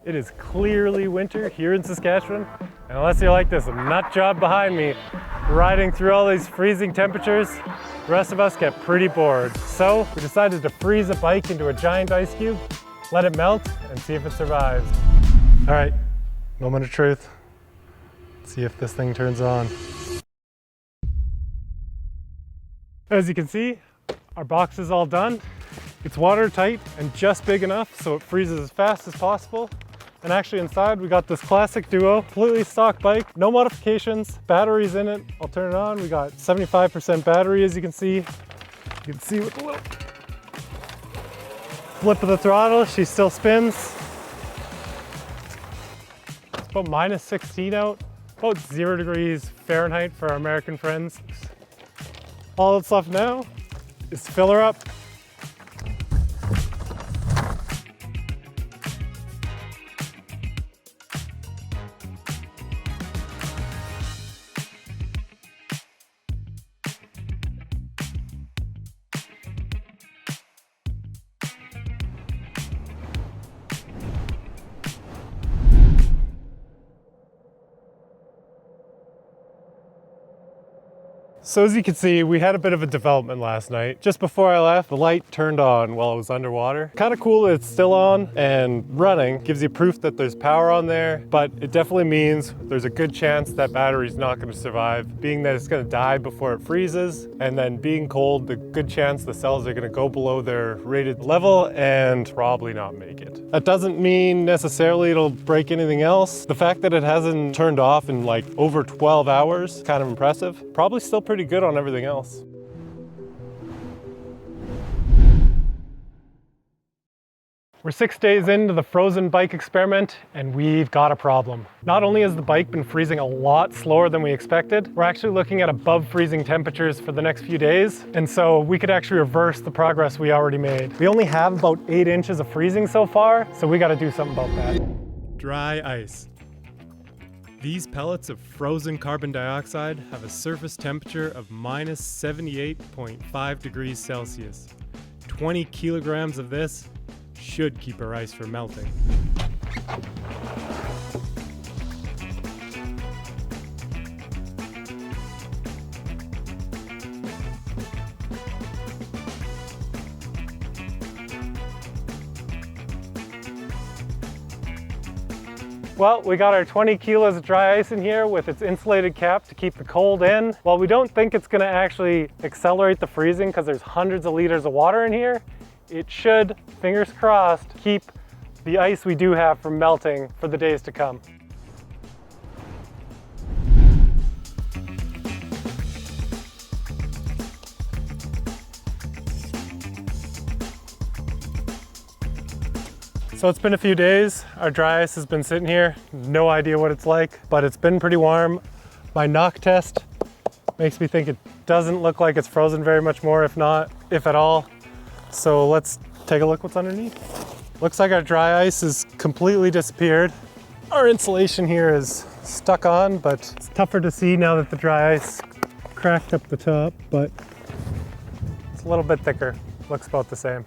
It is clearly winter here in Saskatchewan. And unless you like this nut job behind me, riding through all these freezing temperatures, the rest of us get pretty bored. So we decided to freeze a bike into a giant ice cube, let it melt, and see if it survives. All right, moment of truth. Let's see if this thing turns on. As you can see, our box is all done. It's watertight and just big enough so it freezes as fast as possible. And actually inside we got this classic Duo, completely stock bike, no modifications, batteries in it. I'll turn it on. We got 75% battery, as you can see. You can see with the little flip of the throttle, she still spins. It's about -16 out, about 0 degrees Fahrenheit for our American friends. All that's left now is to fill her up. So as you can see, we had a bit of a development last night. Just before I left, the light turned on while it was underwater. Kind of cool that it's still on and running. Gives you proof that there's power on there, but it definitely means there's a good chance that battery's not going to survive, being that it's going to die before it freezes, and then being cold, the good chance the cells are going to go below their rated level and probably not make it. That doesn't mean necessarily it'll break anything else. The fact that it hasn't turned off in like over 12 hours is kind of impressive. Probably still pretty good on everything else. We're 6 days into the frozen bike experiment and we've got a problem. Not only has the bike been freezing a lot slower than we expected, we're actually looking at above freezing temperatures for the next few days. And so we could actually reverse the progress we already made. We only have about 8 inches of freezing so far, so we gotta do something about that. Dry ice. These pellets of frozen carbon dioxide have a surface temperature of -78.5 degrees Celsius. 20 kilograms of this should keep our ice from melting. Well, we got our 20 kilos of dry ice in here with its insulated cap to keep the cold in. While we don't think it's gonna actually accelerate the freezing because there's hundreds of liters of water in here, it should, fingers crossed, keep the ice we do have from melting for the days to come. So it's been a few days. Our dry ice has been sitting here. No idea what it's like, but it's been pretty warm. My knock test makes me think it doesn't look like it's frozen very much more, if at all. So let's take a look what's underneath. Looks like our dry ice has completely disappeared. Our insulation here is stuck on, but it's tougher to see now that the dry ice cracked up the top, but it's a little bit thicker. Looks about the same.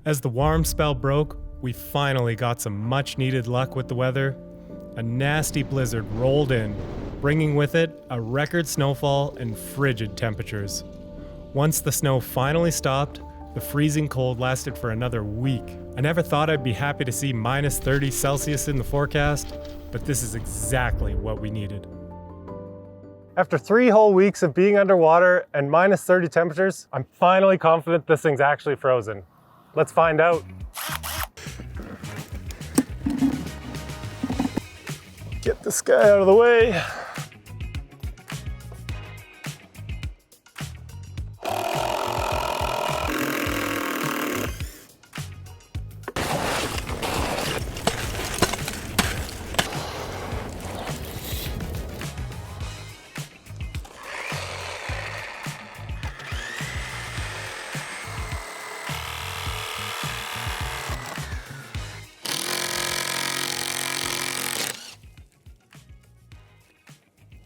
As the warm spell broke, we finally got some much needed luck with the weather. A nasty blizzard rolled in, bringing with it a record snowfall and frigid temperatures. Once the snow finally stopped, the freezing cold lasted for another week. I never thought I'd be happy to see -30 Celsius in the forecast, but this is exactly what we needed. After 3 whole weeks of being underwater and -30 temperatures, I'm finally confident this thing's actually frozen. Let's find out. Get this guy out of the way.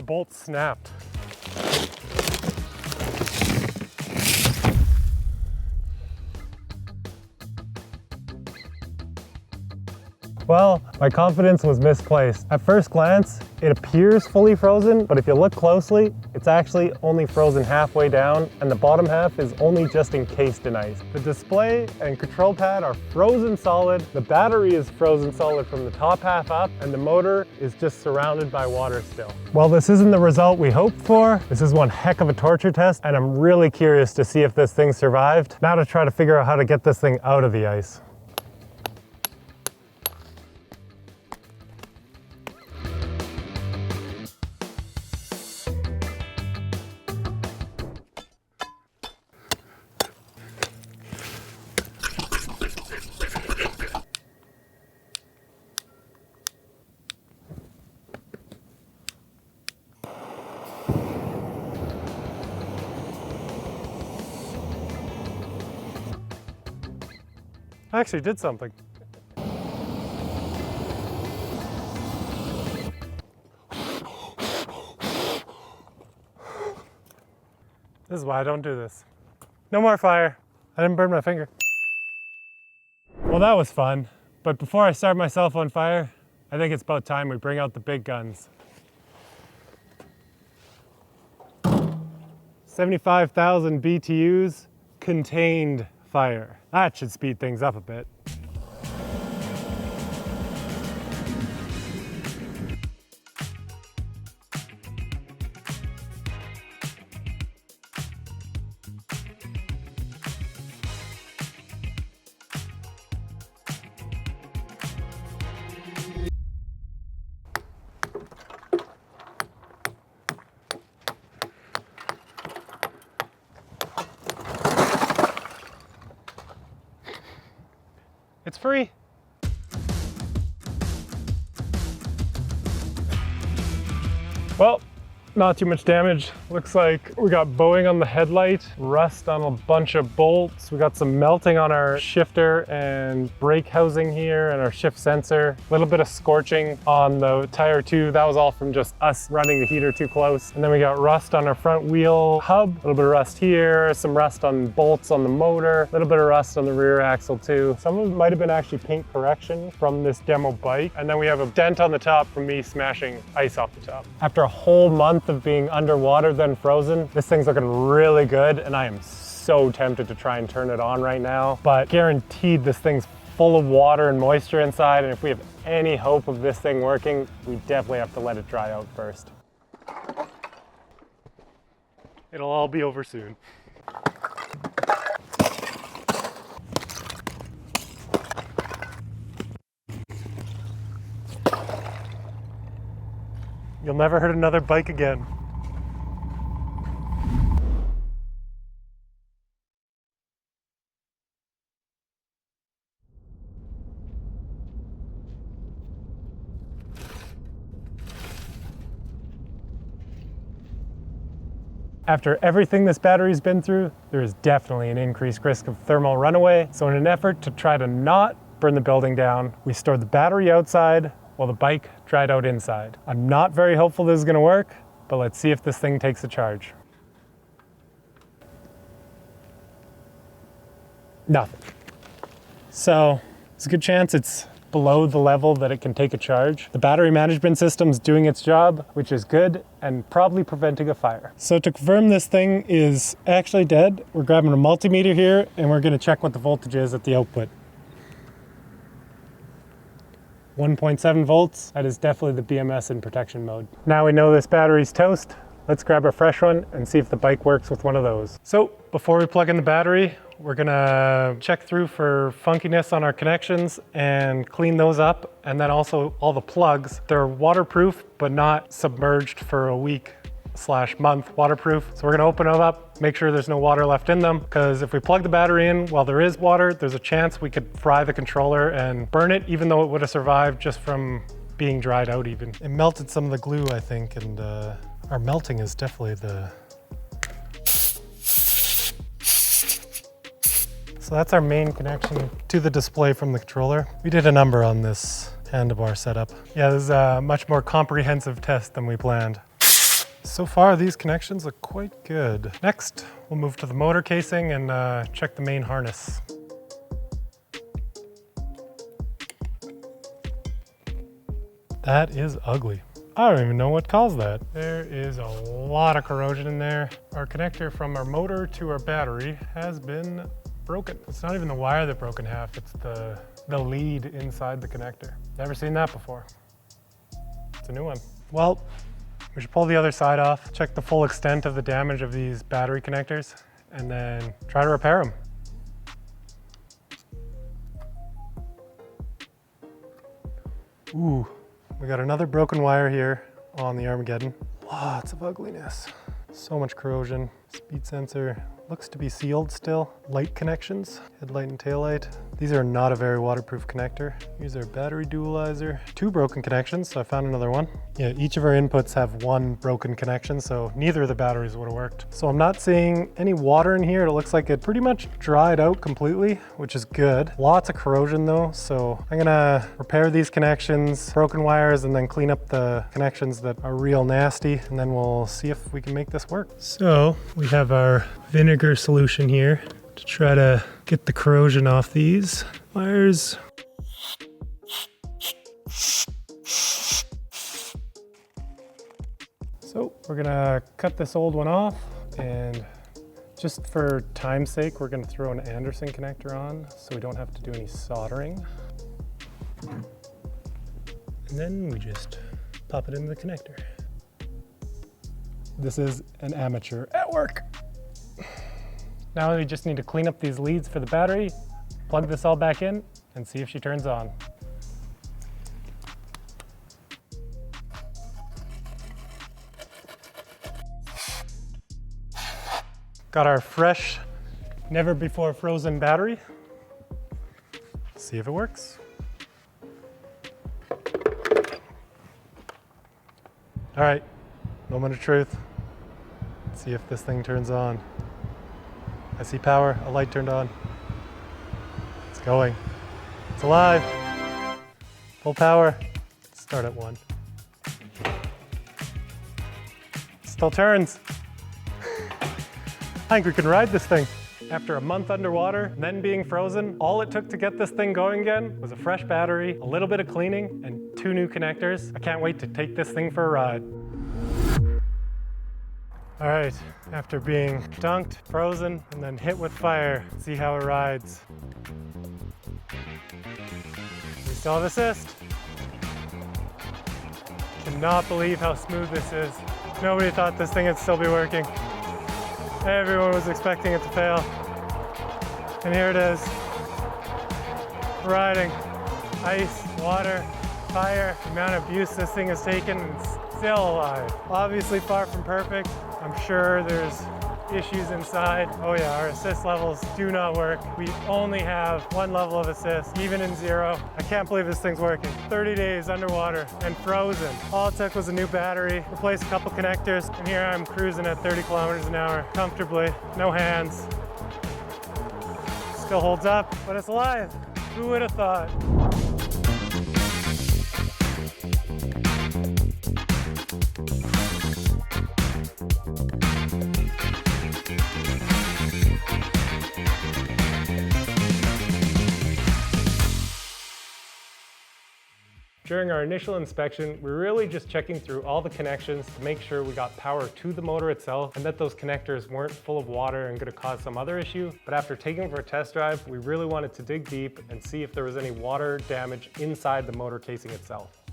The bolt snapped. Well, my confidence was misplaced. At first glance, it appears fully frozen, but if you look closely, it's actually only frozen halfway down, and the bottom half is only just encased in ice. The display and control pad are frozen solid, the battery is frozen solid from the top half up, and the motor is just surrounded by water still. Well, this isn't the result we hoped for. This is one heck of a torture test, and I'm really curious to see if this thing survived. Now to try to figure out how to get this thing out of the ice. I actually did something. This is why I don't do this. No more fire. I didn't burn my finger. Well, that was fun. But before I start myself on fire, I think it's about time we bring out the big guns. 75,000 BTUs contained fire. That should speed things up a bit. It's free. Well, not too much damage. Looks like we got bowing on the headlight, rust on a bunch of bolts. We got some melting on our shifter and brake housing here and our shift sensor. A little bit of scorching on the tire too. That was all from just us running the heater too close. And then we got rust on our front wheel hub, a little bit of rust here, some rust on bolts on the motor, a little bit of rust on the rear axle too. Some of it might have been actually paint correction from this demo bike. And then we have a dent on the top from me smashing ice off the top. After a whole month of being underwater then frozen, this thing's looking really good, and I am so tempted to try and turn it on right now, but guaranteed this thing's full of water and moisture inside, and if we have any hope of this thing working, we definitely have to let it dry out first. It'll all be over soon. You'll never hurt another bike again. After everything this battery's been through, there is definitely an increased risk of thermal runaway. So in an effort to try to not burn the building down, we stored the battery outside while the bike dried out inside. I'm not very hopeful this is gonna work, but let's see if this thing takes a charge. Nothing. So there's a good chance it's below the level that it can take a charge. The battery management system's doing its job, which is good and probably preventing a fire. So to confirm this thing is actually dead, we're grabbing a multimeter here and we're gonna check what the voltage is at the output. 1.7 volts, that is definitely the BMS in protection mode. Now we know this battery's toast, let's grab a fresh one and see if the bike works with one of those. So before we plug in the battery, we're gonna check through for funkiness on our connections and clean those up. And then also all the plugs, they're waterproof, but not submerged for a week/month waterproof. So we're gonna open them up, make sure there's no water left in them, because if we plug the battery in while there is water, there's a chance we could fry the controller and burn it, even though it would have survived just from being dried out even. It melted some of the glue, I think, and our melting is definitely the... So that's our main connection to the display from the controller. We did a number on this handlebar setup. Yeah, this is a much more comprehensive test than we planned. So far, these connections look quite good. Next, we'll move to the motor casing and check the main harness. That is ugly. I don't even know what caused that. There is a lot of corrosion in there. Our connector from our motor to our battery has been broken. It's not even the wire that broke in half, it's the lead inside the connector. Never seen that before. It's a new one. Well, we should pull the other side off, check the full extent of the damage of these battery connectors, and then try to repair them. Ooh, we got another broken wire here on the Armageddon. Lots of ugliness. So much corrosion. Speed sensor looks to be sealed still. Light connections, headlight and taillight. These are not a very waterproof connector. Here's our battery dualizer. 2 broken connections, so I found another one. Yeah, each of our inputs have 1 broken connection, so neither of the batteries would have worked. So I'm not seeing any water in here. It looks like it pretty much dried out completely, which is good. Lots of corrosion though, so I'm gonna repair these connections, broken wires, and then clean up the connections that are real nasty, and then we'll see if we can make this work. So we have our vinegar solution here to try to get the corrosion off these wires. So we're gonna cut this old one off, and just for time's sake, we're gonna throw an Anderson connector on so we don't have to do any soldering. And then we just pop it into the connector. This is an amateur at work. Now we just need to clean up these leads for the battery, plug this all back in, and see if she turns on. Got our fresh, never before frozen battery. Let's see if it works. All right, moment of truth. Let's see if this thing turns on. I see power, a light turned on. It's going. It's alive. Full power. Start at 1. Still turns. I think we can ride this thing. After a month underwater, then being frozen, all it took to get this thing going again was a fresh battery, a little bit of cleaning, and 2 new connectors. I can't wait to take this thing for a ride. All right, after being dunked, frozen, and then hit with fire, see how it rides. We still have assist. Cannot believe how smooth this is. Nobody thought this thing would still be working. Everyone was expecting it to fail. And here it is. Riding. Ice, water, fire. The amount of abuse this thing has taken, and it's still alive. Obviously far from perfect. I'm sure there's issues inside. Oh yeah, our assist levels do not work. We only have 1 level of assist, even in 0. I can't believe this thing's working. 30 days underwater and frozen. All it took was a new battery, replace a couple connectors, and here I'm cruising at 30 kilometers an hour, comfortably, no hands. Still holds up, but it's alive. Who would have thought? During our initial inspection, we were really just checking through all the connections to make sure we got power to the motor itself and that those connectors weren't full of water and going to cause some other issue. But after taking it for a test drive, we really wanted to dig deep and see if there was any water damage inside the motor casing itself.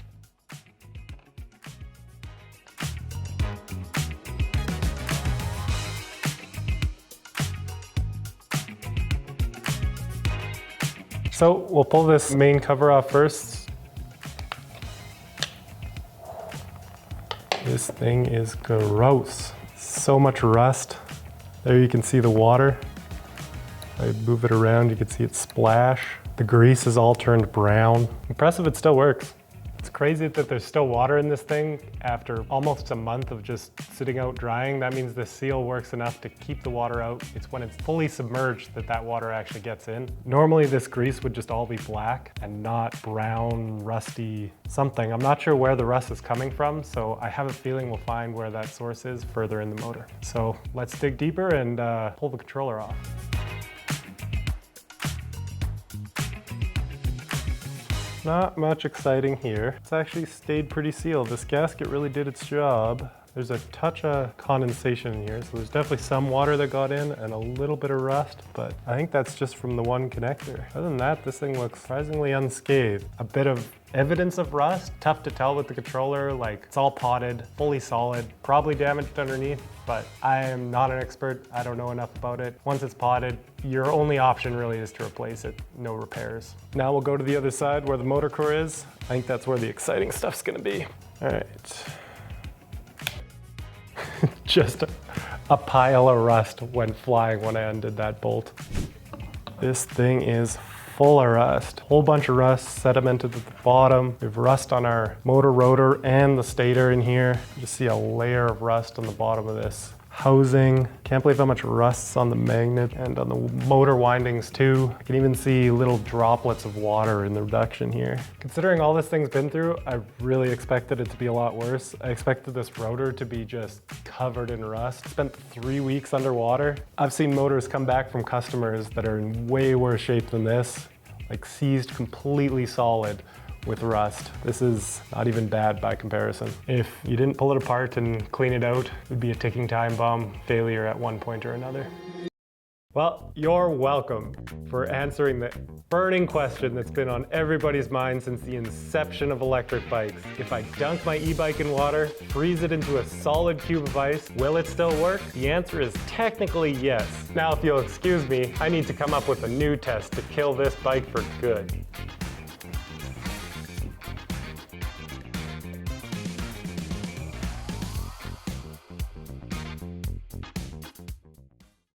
So we'll pull this main cover off first. This thing is gross. So much rust. There you can see the water. If I move it around, you can see it splash. The grease is all turned brown. Impressive it still works. It's crazy that there's still water in this thing after almost a month of just sitting out drying. That means the seal works enough to keep the water out. It's when it's fully submerged that that water actually gets in. Normally this grease would just all be black and not brown, rusty something. I'm not sure where the rust is coming from, so I have a feeling we'll find where that source is further in the motor. So let's dig deeper and pull the controller off. Not much exciting here. It's actually stayed pretty sealed. This gasket really did its job. There's a touch of condensation in here, so there's definitely some water that got in and a little bit of rust, but I think that's just from the one connector. Other than that, this thing looks surprisingly unscathed. A bit of evidence of rust, tough to tell with the controller, like it's all potted, fully solid, probably damaged underneath, but I am not an expert. I don't know enough about it. Once it's potted, your only option really is to replace it, no repairs. Now we'll go to the other side where the motor core is. I think that's where the exciting stuff's gonna be. All right. Just a pile of rust went flying when I undid that bolt. This thing is full of rust. Whole bunch of rust sedimented at the bottom. We have rust on our motor rotor and the stator in here. You just see a layer of rust on the bottom of this housing. Can't believe how much rust's on the magnet and on the motor windings too. I can even see little droplets of water in the reduction here. Considering all this thing's been through, I really expected it to be a lot worse. I expected this rotor to be just covered in rust. Spent 3 weeks underwater. I've seen motors come back from customers that are in way worse shape than this, like seized completely solid with rust. This is not even bad by comparison. If you didn't pull it apart and clean it out, it would be a ticking time bomb failure at one point or another. Well, you're welcome for answering the burning question that's been on everybody's mind since the inception of electric bikes. If I dunk my e-bike in water, freeze it into a solid cube of ice, will it still work? The answer is technically yes. Now, if you'll excuse me, I need to come up with a new test to kill this bike for good.